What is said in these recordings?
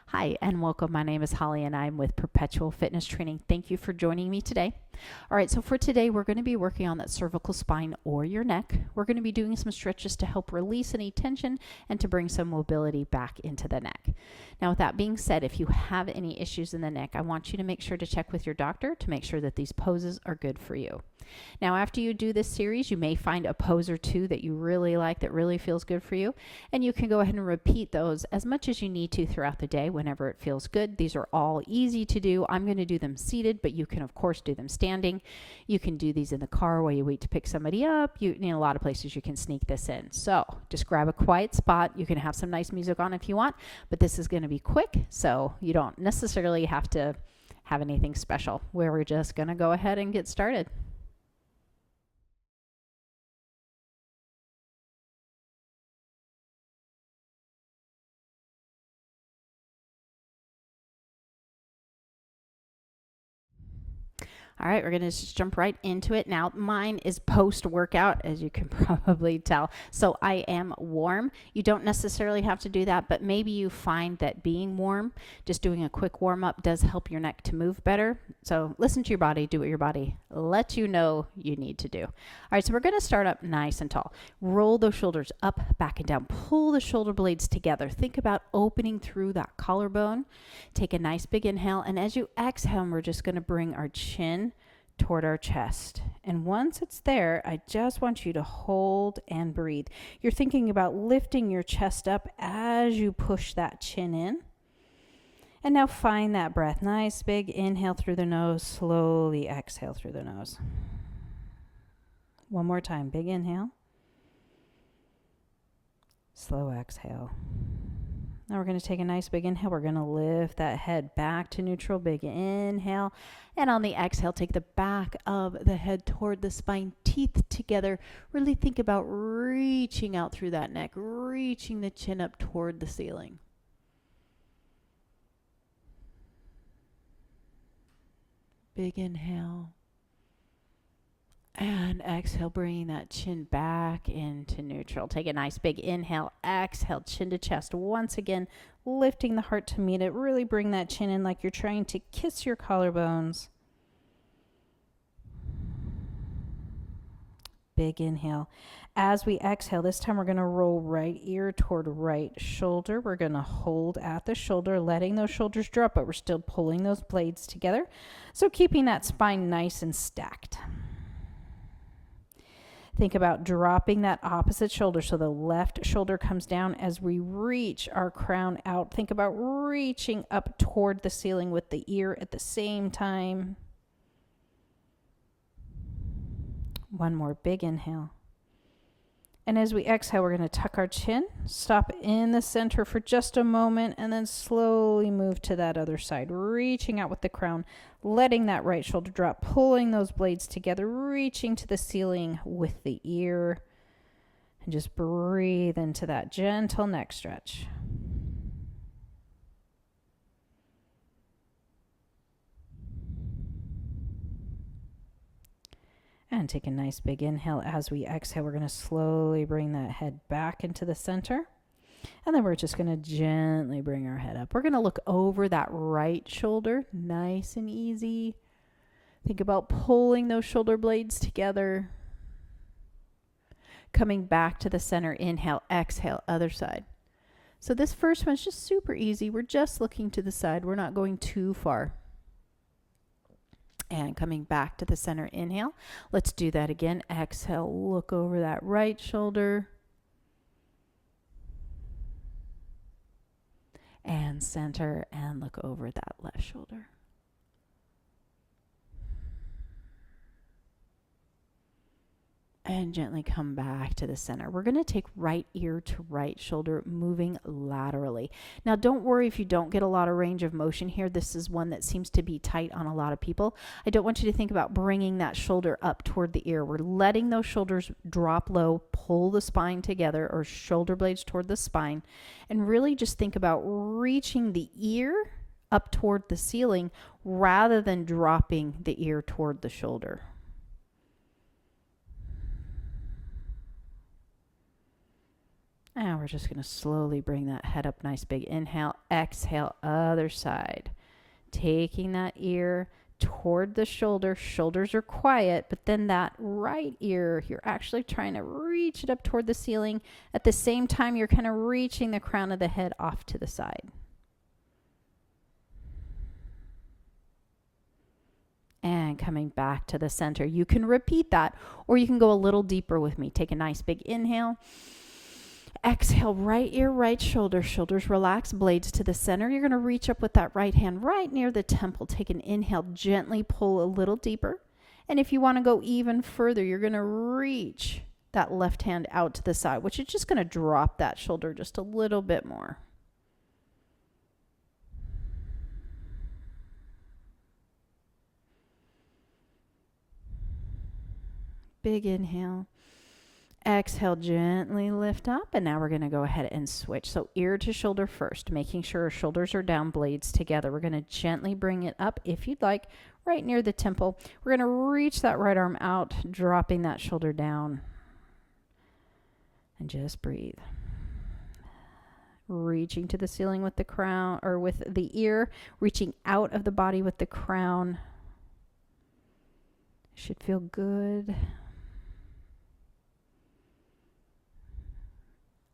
Hi, and welcome. My name is Holly, and I'm with Perpetual Fitness Training. Thank you for joining me today. All right, so for today, we're going to be working on that cervical spine or your neck. We're going to be doing some stretches to help release any tension and to bring some mobility back into the neck. Now, with that being said, if you have any issues in the neck, I want you to make sure to check with your doctor to make sure that these poses are good for you. Now, after you do this series, you may find a pose or two that you really like, that really feels good for you, and you can go ahead and repeat those as much as you need to throughout the day whenever it feels good. These are all easy to do. I'm going to do them seated, but you can, of course, do them standing. You can do these in the car while you wait to pick somebody up. You know, a lot of places you can sneak this in. So just grab a quiet spot. You can have some nice music on if you want, but this is going to be quick, so you don't necessarily have to have anything special. We're just going to go ahead and get started. All right, we're going to just jump right into it. Now, mine is post-workout, as you can probably tell. So I am warm. You don't necessarily have to do that, but maybe you find that being warm, just doing a quick warm-up does help your neck to move better. So listen to your body, do what your body lets you know you need to do. All right, so we're going to start up nice and tall. Roll those shoulders up, back, and down. Pull the shoulder blades together. Think about opening through that collarbone. Take a nice big inhale, and as you exhale, we're just going to bring our chin toward our chest. And once it's there, I just want you to hold and breathe. You're thinking about lifting your chest up as you push that chin in. And now find that breath. Nice big inhale through the nose, slowly exhale through the nose. One more time, big inhale. Slow exhale. Now we're going to take a nice big inhale. We're going to lift that head back to neutral. Big inhale. And on the exhale, take the back of the head toward the spine, teeth together. Really think about reaching out through that neck, reaching the chin up toward the ceiling. Big inhale. And exhale, bringing that chin back into neutral. Take a nice big inhale, exhale, chin to chest. Once again, lifting the heart to meet it. Really bring that chin in like you're trying to kiss your collarbones. Big inhale. As we exhale, this time we're going to roll right ear toward right shoulder. We're going to hold at the shoulder, letting those shoulders drop, but we're still pulling those blades together. So keeping that spine nice and stacked. Think about dropping that opposite shoulder so the left shoulder comes down as we reach our crown out. Think about reaching up toward the ceiling with the ear at the same time. One more big inhale. And as we exhale, we're going to tuck our chin, stop in the center for just a moment, and then slowly move to that other side, reaching out with the crown, letting that right shoulder drop, pulling those blades together, reaching to the ceiling with the ear, and just breathe into that gentle neck stretch. And take a nice big inhale. As we exhale, we're going to slowly bring that head back into the center. And then we're just going to gently bring our head up. We're going to look over that right shoulder, nice and easy. Think about pulling those shoulder blades together. Coming back to the center, inhale, exhale, other side. So this first one's just super easy. We're just looking to the side. We're not going too far. And coming back to the center, inhale. Let's do that again. Exhale, look over that right shoulder. And center, and look over that left shoulder. And gently come back to the center. We're going to take right ear to right shoulder, moving laterally. Now, don't worry if you don't get a lot of range of motion here. This is one that seems to be tight on a lot of people. I don't want you to think about bringing that shoulder up toward the ear. We're letting those shoulders drop low, pull the spine together, or shoulder blades toward the spine, and really just think about reaching the ear up toward the ceiling rather than dropping the ear toward the shoulder. And we're just going to slowly bring that head up. Nice big inhale. Exhale, other side. Taking that ear toward the shoulder. Shoulders are quiet, but then that right ear, you're actually trying to reach it up toward the ceiling. At the same time, you're kind of reaching the crown of the head off to the side. And coming back to the center. You can repeat that, or you can go a little deeper with me. Take a nice big inhale. Exhale, right ear, right shoulder. Shoulders relax, blades to the center. You're going to reach up with that right hand right near the temple. Take an inhale, gently pull a little deeper. And if you want to go even further, you're going to reach that left hand out to the side, which is just going to drop that shoulder just a little bit more. Big inhale. Exhale, gently lift up, and now we're going to go ahead and switch. So ear to shoulder first, making sure our shoulders are down, blades together. We're going to gently bring it up, if you'd like, right near the temple. We're going to reach that right arm out, dropping that shoulder down. And just breathe. Reaching to the ceiling with the crown, or with the ear, reaching out of the body with the crown. Should feel good.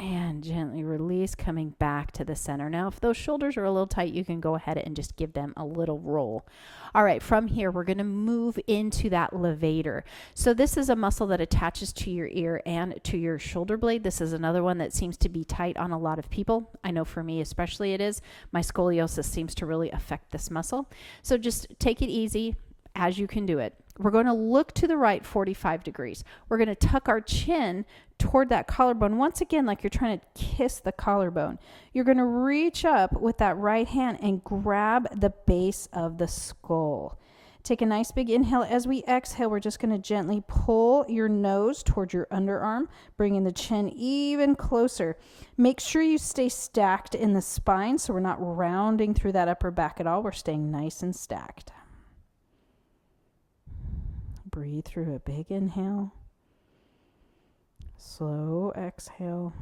And gently release, coming back to the center. Now, if those shoulders are a little tight, you can go ahead and just give them a little roll. All right, from here, we're going to move into that levator. So this is a muscle that attaches to your ear and to your shoulder blade. This is another one that seems to be tight on a lot of people. I know for me especially it is. My scoliosis seems to really affect this muscle. So just take it easy as you can do it. We're going to look to the right 45 degrees. We're going to tuck our chin toward that collarbone. Once again, like you're trying to kiss the collarbone. You're going to reach up with that right hand and grab the base of the skull. Take a nice big inhale. As we exhale, we're just going to gently pull your nose toward your underarm, bringing the chin even closer. Make sure you stay stacked in the spine so we're not rounding through that upper back at all. We're staying nice and stacked. Breathe through a big inhale. Slow exhale.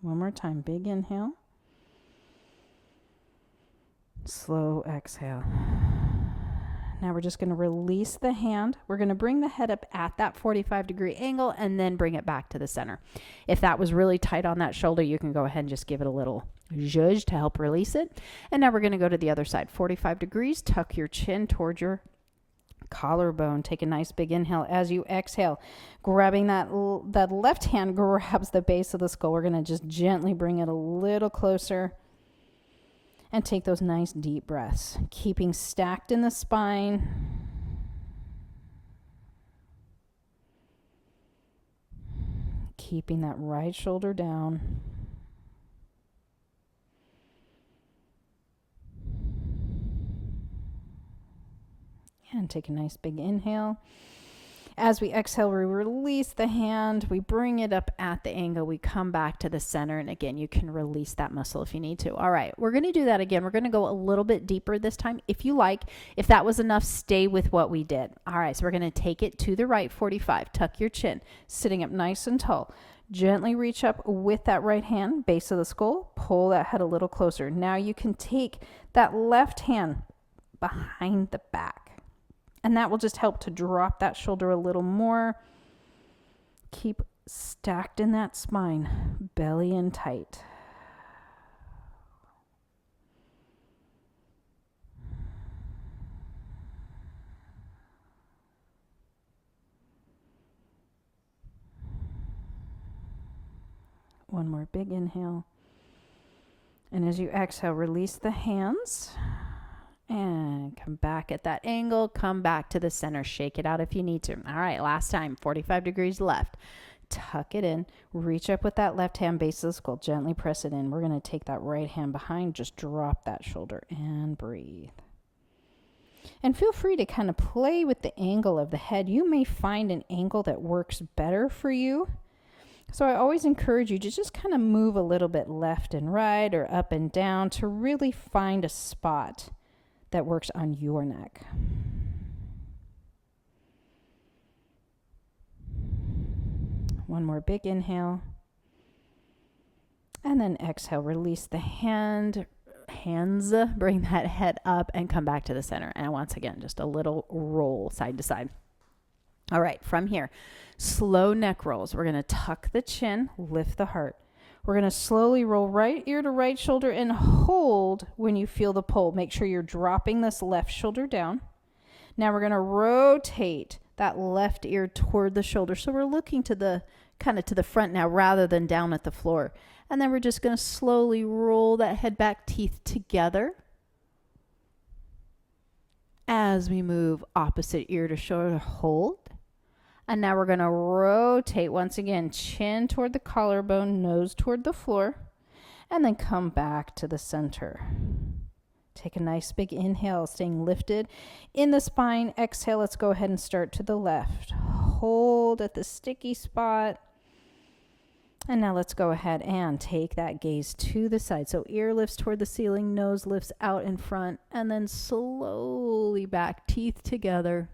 One more time, big inhale. Slow exhale. Now we're just going to release the hand. We're going to bring the head up at that 45-degree angle and then bring it back to the center. If that was really tight on that shoulder, you can go ahead and just give it a little zhuzh to help release it. And now we're going to go to the other side. 45 degrees, tuck your chin towards your collarbone. Take a nice big inhale. As you exhale, grabbing that left hand grabs the base of the skull. We're going to just gently bring it a little closer and take those nice deep breaths, keeping stacked in the spine. Keeping that right shoulder down. And take a nice big inhale. As we exhale, we release the hand. We bring it up at the angle. We come back to the center. And again, you can release that muscle if you need to. All right, we're going to do that again. We're going to go a little bit deeper this time. If you like, if that was enough, stay with what we did. All right, so we're going to take it to the right 45. Tuck your chin, sitting up nice and tall. Gently reach up with that right hand, base of the skull. Pull that head a little closer. Now you can take that left hand behind the back. And that will just help to drop that shoulder a little more. Keep stacked in that spine, belly in tight. One more big inhale. And as you exhale, release the hands. And come back at that angle. Come back to the center. Shake it out if you need to. All right, last time. 45 degrees left. Tuck it in. Reach up with that left hand, base of the skull. Gently press it in. We're going to take that right hand behind. Just drop that shoulder and breathe. And feel free to kind of play with the angle of the head. You may find an angle that works better for you. So I always encourage you to just kind of move a little bit left and right or up and down to really find a spot that works on your neck. One more big inhale. And then exhale, release the hands, bring that head up and come back to the center. And once again, just a little roll side to side. All right, from here, slow neck rolls. We're going to tuck the chin, lift the heart. We're going to slowly roll right ear to right shoulder and hold when you feel the pull. Make sure you're dropping this left shoulder down. Now we're going to rotate that left ear toward the shoulder. So we're looking to the kind of to the front now rather than down at the floor. And then we're just going to slowly roll that head back, teeth together. As we move opposite ear to shoulder, hold. And now we're going to rotate once again, chin toward the collarbone, nose toward the floor, and then come back to the center. Take a nice big inhale, staying lifted in the spine. Exhale, let's go ahead and start to the left. Hold at the sticky spot. And now let's go ahead and take that gaze to the side. So ear lifts toward the ceiling, nose lifts out in front, and then slowly back, teeth together.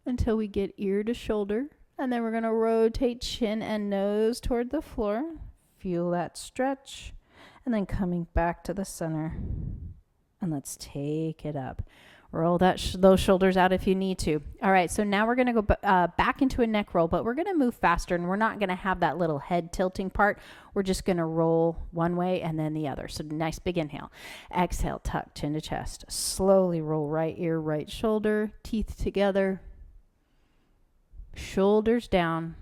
Until we get ear to shoulder. And then we're going to rotate chin and nose toward the floor. Feel that stretch. And then coming back to the center. And let's take it up. Roll those shoulders out if you need to. All right, so now we're going to go back into a neck roll, but we're going to move faster, and we're not going to have that little head tilting part. We're just going to roll one way and then the other. So nice big inhale. Exhale, tuck, chin to chest. Slowly roll right ear, right shoulder, teeth together. Shoulders down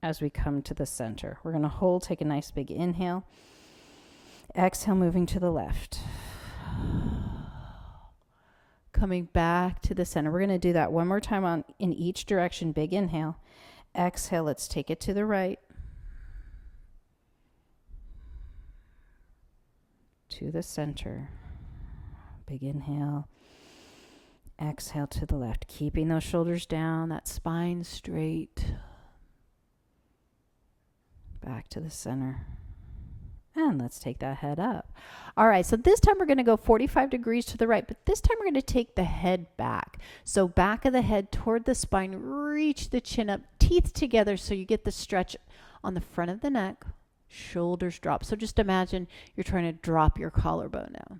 as we come to the center. We're going to hold, take a nice big inhale. Exhale, moving to the left. Coming back to the center. We're going to do that one more time in each direction. Big inhale. Exhale, let's take it to the right. To the center. Big inhale. Exhale to the left, keeping those shoulders down, that spine straight. Back to the center. And let's take that head up. All right, so this time we're going to go 45 degrees to the right, but this time we're going to take the head back. So back of the head toward the spine, reach the chin up, teeth together so you get the stretch on the front of the neck, shoulders drop. So just imagine you're trying to drop your collarbone down.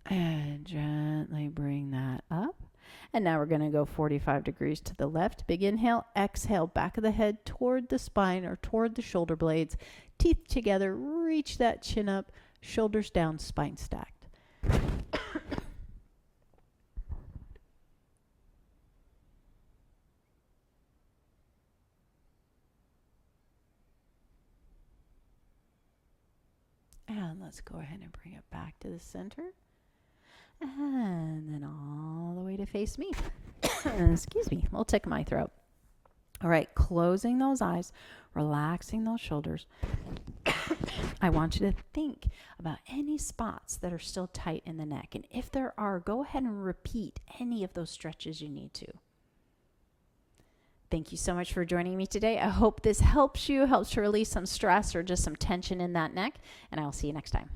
And gently bring that up. And now we're going to go 45 degrees to the left. Big inhale, exhale, back of the head toward the spine or toward the shoulder blades. Teeth together, reach that chin up, shoulders down, spine stacked. And let's go ahead and bring it back to the center. And then all the way to face me. Excuse me, a little tick in my throat. All right, closing those eyes, relaxing those shoulders. I want you to think about any spots that are still tight in the neck. And if there are, go ahead and repeat any of those stretches you need to. Thank you so much for joining me today. I hope this helps you, helps to release some stress or just some tension in that neck. And I will see you next time.